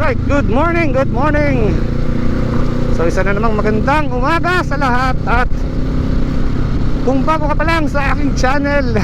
Alright, good morning, good morning. So isa na namang magandang umaga sa lahat. At kung bago ka pa lang sa aking channel,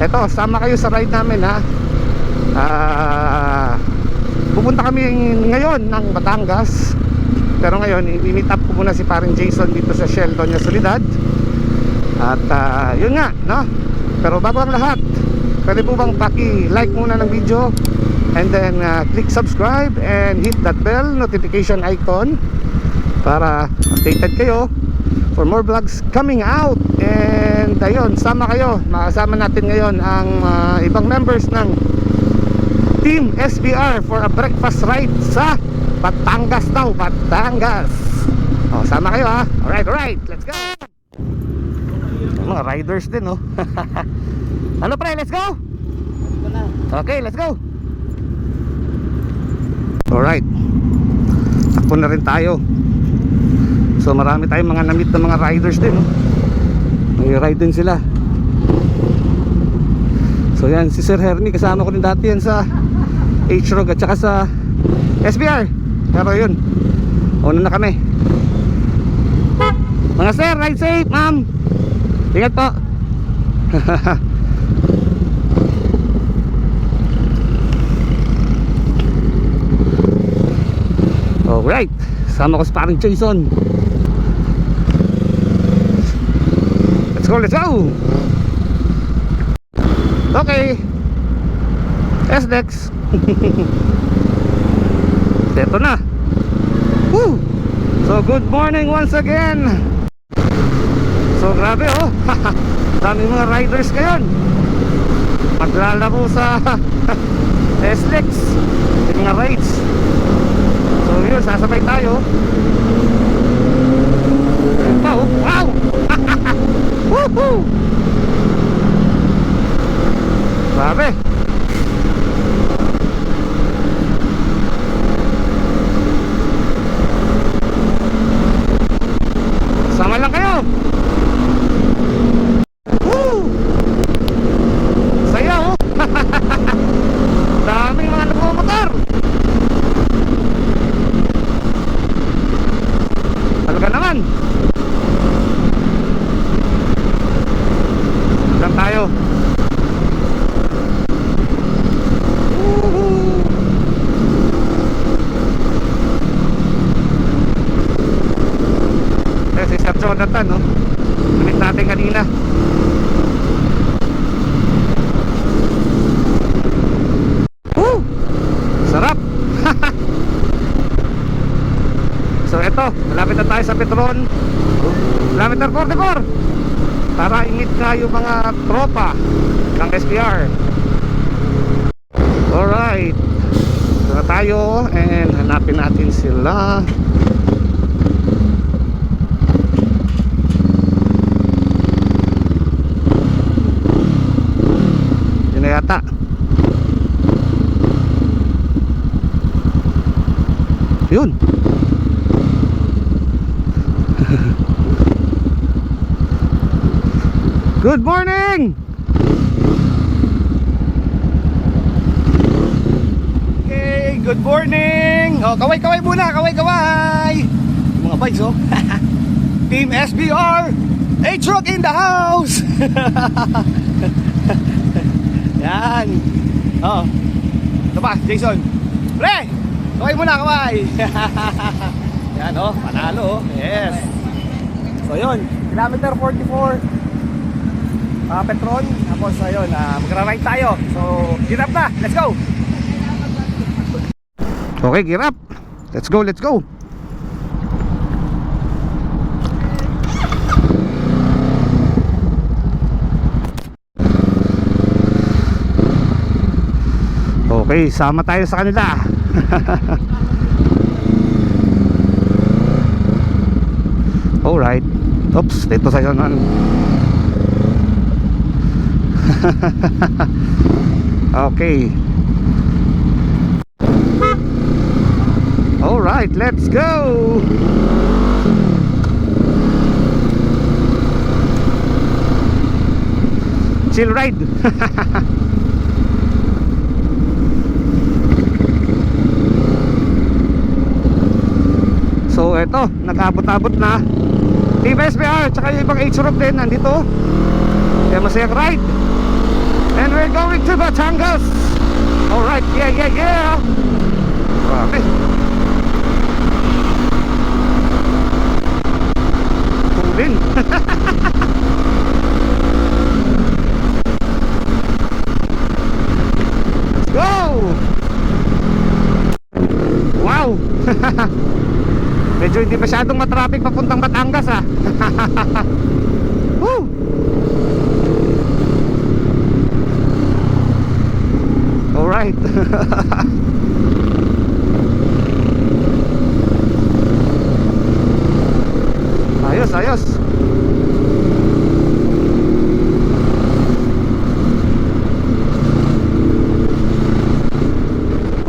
eto, sama kayo sa ride namin ha. Pupunta kami ngayon ng Batangas. Pero ngayon, i-meet up ko muna si paring Jason dito sa Shell Doña Soledad. At yun nga, no? Pero bago ang lahat, pwede po bang paki-like muna ng video, and then click subscribe and hit that bell notification icon para updated kayo for more vlogs coming out. And ayun, sama kayo, makasama natin ngayon ang ibang members ng Team SBR for a breakfast ride sa Batangas daw, Batangas. Oh, sama kayo ha. Alright, let's go. Mga riders din, oh. Ano pre, let's go. Okay, let's go. Alright, takbo na rin tayo. So marami tayong mga na-meet na mga riders din, no? May ride din sila. So yan, si Sir Hernie, kasama ko din dati yan sa H-Rog at saka sa SBR. Pero yun, una na kami. Mga sir, ride safe, ma'am. Ingat po. Alright, sama ko sa parang Jason. Let's go, let's go. Okay, SDEX. Ito na. Woo! So good morning once again. So grabe, oh. Daming mga riders ngayon maglalaro sa SDEX. Yung mga rides. So yun, sasabay tayo. Oh, wow! Woohoo! Grabe. Sama lang kayo. Woo! Saya, oh. Daming mga nagmumotor. Talaga naman. Lang tayo. Si Sir Jonathan, no? Ulit natin kanina. Woo! Sarap. So eto, malapit na tayo sa Petron, kilometer 44, para i-meet na yung mga tropa ng SBR. Alright, ito na tayo and hanapin natin sila. Yun na yata. Yun. Good morning. Okay, good morning. Oh, kaway-kaway muna, kaway-kaway. Mga vibes, oh. Team SBR, H-Rock in the house. Yan. Oh. Ito ba, Jason? Pre! Kaway muna, kaway. Yan, oh, panalo, oh. Yes. So yun, kilometer 44 Petron. Tapos ayun, magra-ride tayo. So, gear up na, let's go. Okay, gear up. Let's go, let's go. Okay, sama tayo sa kanila. Alright. Oops, dito sa yun. Okay. Alright, let's go. Chill ride. to, nag-abot-abot na. Team SBR, tsaka yung ibang H-Rock din, nandito. Kaya masayang ride. And we're going to Batangas. Alright, yeah. Grabe. Tubin. Let's go! Wow! Medyo hindi masyadong matraffic papuntang Batangas ah. Woo! Alright. Ayos.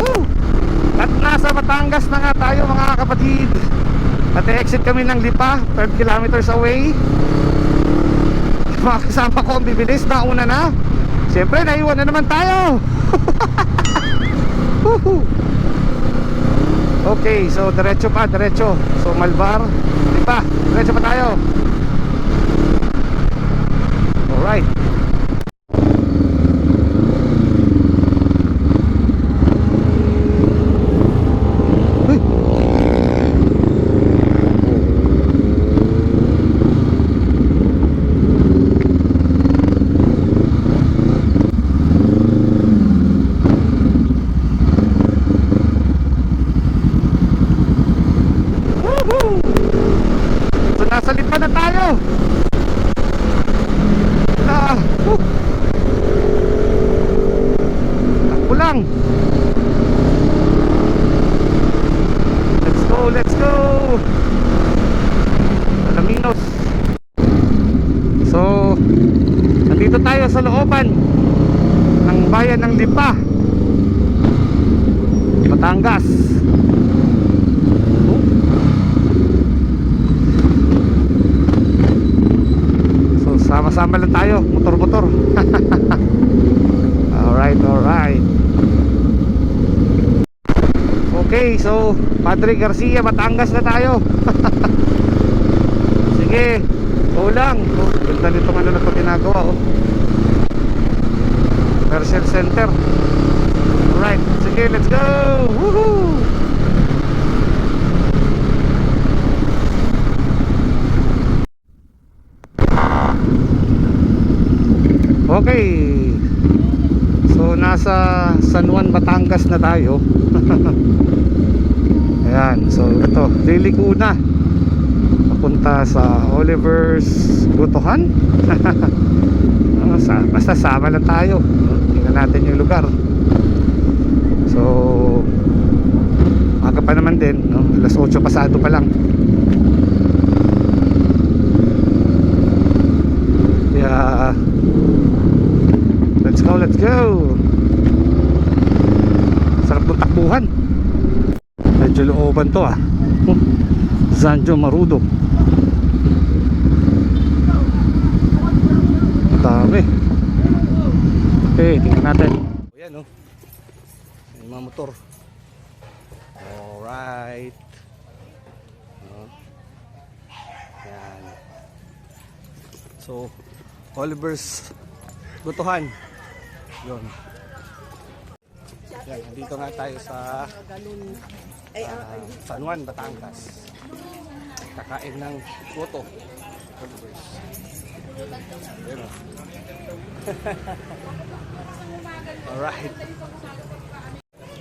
Woo! At nasa Batangas na nga tayo mga kapatid. At exit kami ng Lipa, 12 kilometers away. Mga kasama ko ang bibilis, nauna na. Siyempre, naiwan na naman tayo. Okay, so diretso. So Malvar, Lipa, diretso pa tayo. Alright. Nasa Lipa na tayo. Takbo lang. Let's go. Alaminos. So nandito tayo sa looban ng bayan ng Lipa, Batangas. Sama-sama lang tayo, motor-motor. Alright. Okay, so Padre Garcia, Batangas na tayo. Sige, lang. Ganda nitong ano na ito ginagawa, oh. Commercial center. Alright, sige, let's go. Woohoo! Okay. So nasa San Juan, Batangas na tayo. Ayan, so ito, liliko na papunta sa Oliver's Butuhan. Basta sama lang tayo. Tingnan natin yung lugar. So aga pa naman din, no? Alas 8 pasado pa lang. Yeah. Let's go. Sarap ng takbuhan. Medyo looban to ah. Zanjo Marudo. Dami. Okay, tingnan natin. Ayan oh. May mga motor. Alright. Ayan. So Oliver's Butuhan. Yun. Yan, dito nga tayo sa San Juan, Batangas. Kakain ng puto. Yun. Alright.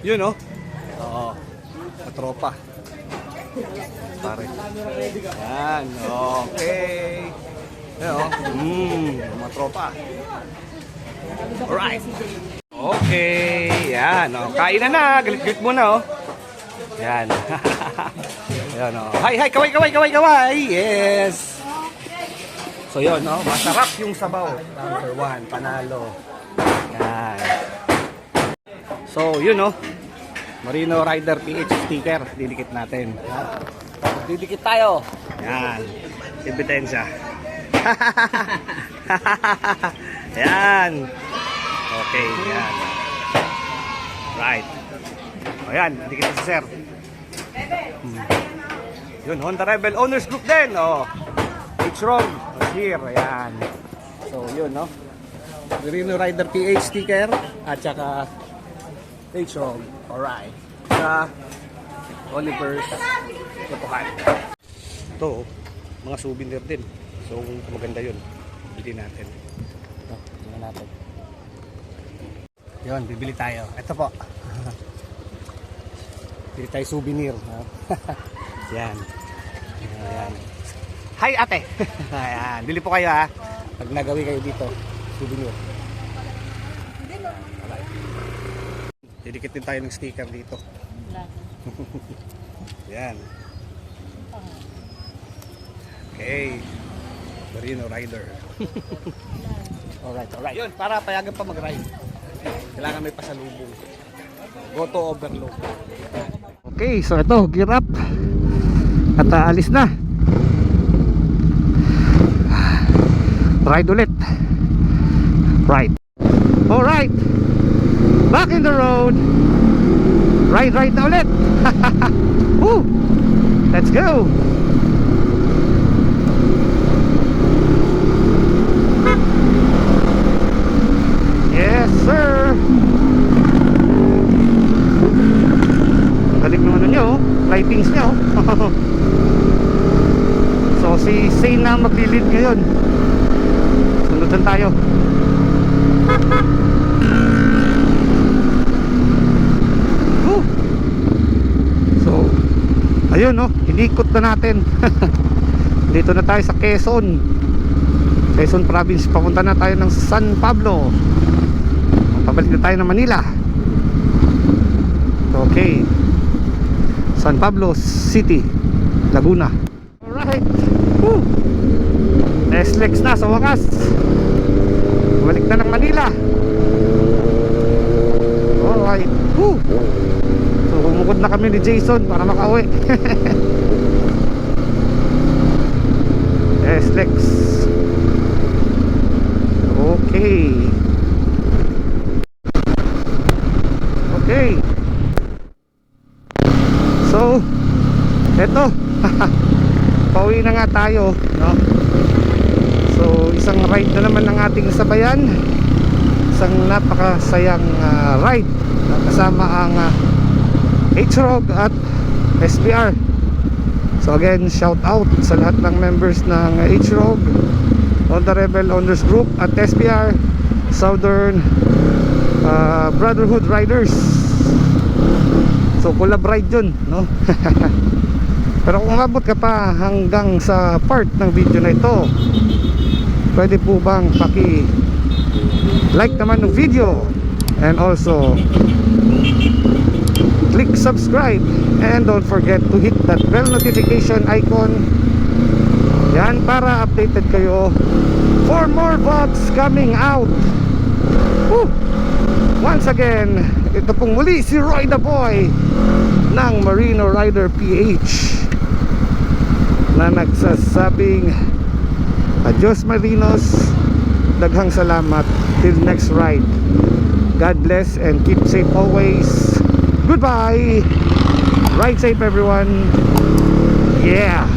Yun oh. Oo. Katropa. Pare. Yan. Okay. Yan oh. Mga tropa. Alright. Okay. Yan oh. Kain na. Galit-galit muna oh. Yan. Yan oh. Hi. Kaway. Yes. So yun oh. Masarap yung sabaw. Number 1. Panalo. Yan. So yun oh. Marino Rider PH sticker. Didikit natin. Yan. Didikit tayo. Yan. Ebidensya. Yan. Okay, yan. Right. O yan, dikit si sir. Yun, Honda Rebel Owners Group din. Oh. H-Rog. Here. Ayan. So, yun, no? Marino Rider PH sticker. At saka H-Rog. Alright. Sa Oliver's Totokan. Ito, mga souvenir din. So, maganda yun. Bili natin. Ito, tingnan natin. Yun, bibili tayo. Ito po. Bili tayo souvenir. Yan. Ayan. Hi ate. Ayan. Bili po kayo ha. Pag nagawi kayo dito. Souvenir. Didikit din tayo ng sticker dito. Yan. Okay. Marino Rider. Alright. Yun, para payagan pa mag-ride. Kailangan may pasalubong. Go to overload. Okay, so ito, gear up. At aalis na. Ride ulit. Right. Alright. Back in the road. Ride na ulit. Woo! Let's go. Yes, sir. Balik naman nyo, lightings nyo. So si Zane na maglilid ngayon. Sundan tayo. So ayun, no, inikot na natin. Dito na tayo sa Quezon Province. Papunta na tayo ng San Pablo. Pabalik na tayo ng Manila. Okay, San Pablo City, Laguna. Alright. Woo! SLEX na sa wakas. Balik na ng Manila. Alright. Woo! So bumukod na kami ni Jason para makauwi. SLEX. Okay. Okay. So eto. Pauwi na nga tayo, no? So isang ride na naman ng ating sabayan. Isang napakasayang ride kasama ang H-Rog at SBR. So again, shout out sa lahat ng members ng H-Rog, Honda Rebel Owners Group at SBR Southern Brotherhood Riders. So collab ride yun, no? Pero kung umabot ka pa hanggang sa part ng video na ito, pwede po bang like naman ng video, and also click subscribe, and don't forget to hit that bell notification icon. Yan, para updated kayo for more vlogs coming out. Woo! Once again, ito pong muli si Roy the Boy ng Marino Rider PH na nagsasabing adios Marinos, daghang salamat, till next ride. God bless and keep safe always. Goodbye. Ride safe everyone. Yeah.